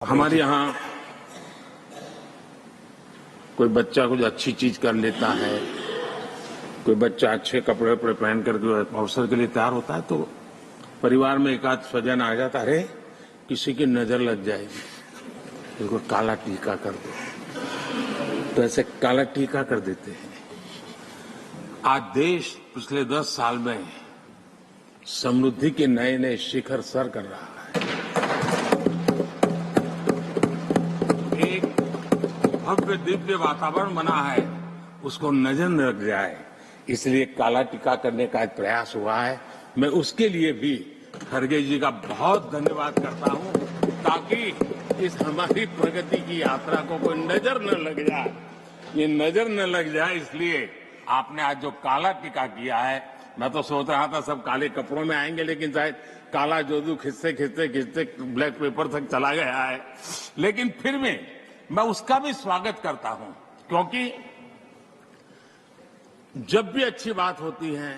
हमारे यहाँ कोई बच्चा कुछ अच्छी चीज कर लेता है, कोई बच्चा अच्छे कपड़े वपड़े पहन करके अवसर के लिए तैयार होता है तो परिवार में एक आध स्वजन आ जाता है, किसी की नजर लग जाएगी, बिल्कुल काला टीका कर दो, तो ऐसे काला टीका कर देते हैं। आज देश पिछले 10 साल में समृद्धि के नए नए शिखर सर कर रहा है। एक भव्य दिव्य वातावरण बना है, उसको नजर न लग जाए, इसलिए काला टीका करने का एक प्रयास हुआ है। मैं उसके लिए भी खड़गे जी का बहुत धन्यवाद करता हूं, ताकि इस हमारी प्रगति की यात्रा को कोई नजर न लग जाए। ये नजर न लग जाए इसलिए आपने आज जो काला टीका किया है, मैं तो सोच रहा था सब काले कपड़ों में आएंगे, लेकिन शायद काला जोदू खिंचते खिंचते खिंचते ब्लैक पेपर तक चला गया है। लेकिन फिर भी मैं उसका भी स्वागत करता हूं, क्योंकि जब भी अच्छी बात होती है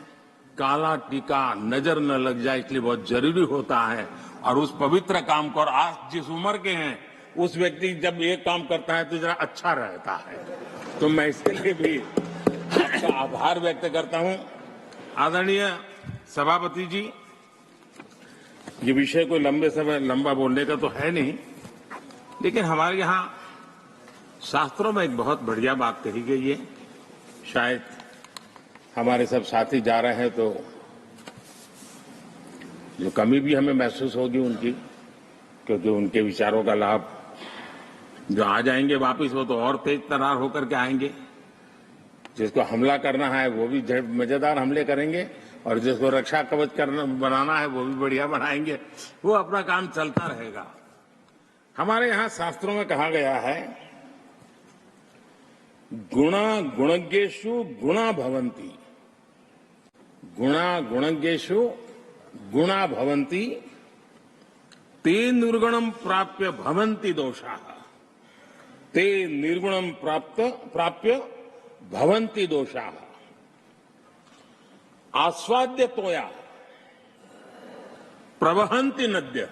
काला टीका नजर न लग जाए, इसलिए बहुत जरूरी होता है। और उस पवित्र काम को, और आज जिस उम्र के हैं उस व्यक्ति जब ये काम करता है तो जरा अच्छा रहता है, तो मैं इसके लिए भी आपका आभार व्यक्त करता हूं। आदरणीय सभापति जी, ये विषय कोई लंबे समय लंबा बोलने का तो है नहीं, लेकिन हमारे यहाँ शास्त्रों में एक बहुत बढ़िया बात कही गई है। शायद हमारे सब साथी जा रहे हैं तो जो कमी भी हमें महसूस होगी उनकी, क्योंकि उनके विचारों का लाभ जो आ जाएंगे वापिस वो तो और तेज तरार होकर के आएंगे। जिसको हमला करना है वो भी मजेदार हमले करेंगे, और जिसको रक्षा कवच करना बनाना है वो भी बढ़िया बनाएंगे। वो अपना काम चलता रहेगा। हमारे यहाँ शास्त्रों में कहा गया है, गुणा गुणज्ञेषु गुणा भवन्ति, गुणा गुणज्ञेषु गुणा भवन्ति, ते निर्गुणम प्राप्य भवन्ति दोषाः, ते निर्गुणम प्राप्य भवन्ति दोषाः। आस्वाद्य तोया प्रवहन्ति नद्य,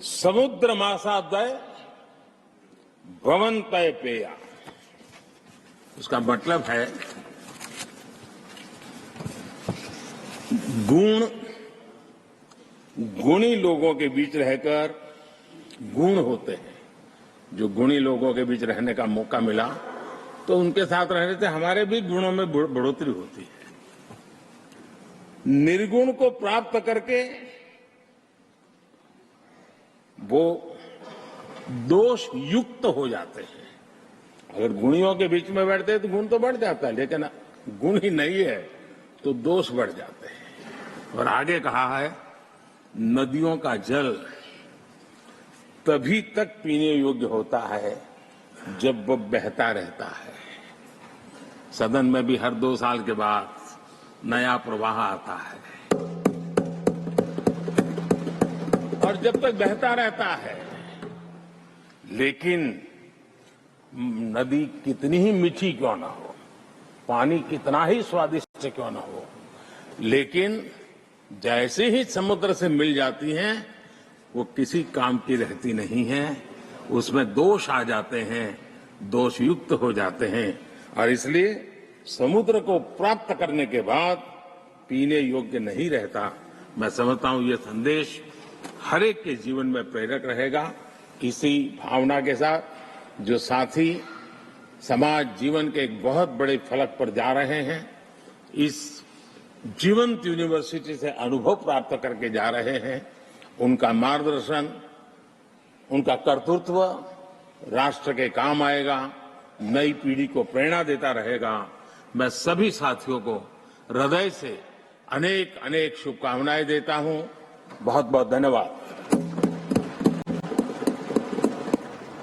समुद्र मासादय भवन्तय पेया। उसका मतलब है गुण गुणी लोगों के बीच रहकर गुण होते हैं। जो गुणी लोगों के बीच रहने का मौका मिला तो उनके साथ रहने से हमारे भी गुणों में बढ़ोतरी होती है। निर्गुण को प्राप्त करके वो दोष युक्त हो जाते हैं। अगर गुणियों के बीच में बैठते हैं तो गुण तो बढ़ जाता है, लेकिन गुण ही नहीं है तो दोष बढ़ जाते हैं। और आगे कहा है, नदियों का जल तभी तक पीने योग्य होता है जब वो बहता रहता है। सदन में भी हर 2 साल के बाद नया प्रवाह आता है, और जब तक बहता रहता है, लेकिन नदी कितनी ही मीठी क्यों ना हो, पानी कितना ही स्वादिष्ट क्यों ना हो, लेकिन जैसे ही समुद्र से मिल जाती हैं वो किसी काम की रहती नहीं है। उसमें दोष आ जाते हैं, दोष युक्त हो जाते हैं, और इसलिए समुद्र को प्राप्त करने के बाद पीने योग्य नहीं रहता। मैं समझता हूं ये संदेश हर एक के जीवन में प्रेरक रहेगा। इसी भावना के साथ जो साथी समाज जीवन के एक बहुत बड़े फलक पर जा रहे हैं, इस जीवंत यूनिवर्सिटी से अनुभव प्राप्त करके जा रहे हैं, उनका मार्गदर्शन, उनका कर्तृत्व राष्ट्र के काम आएगा, नई पीढ़ी को प्रेरणा देता रहेगा। मैं सभी साथियों को हृदय से अनेक अनेक शुभकामनाएं देता हूं। बहुत बहुत धन्यवाद।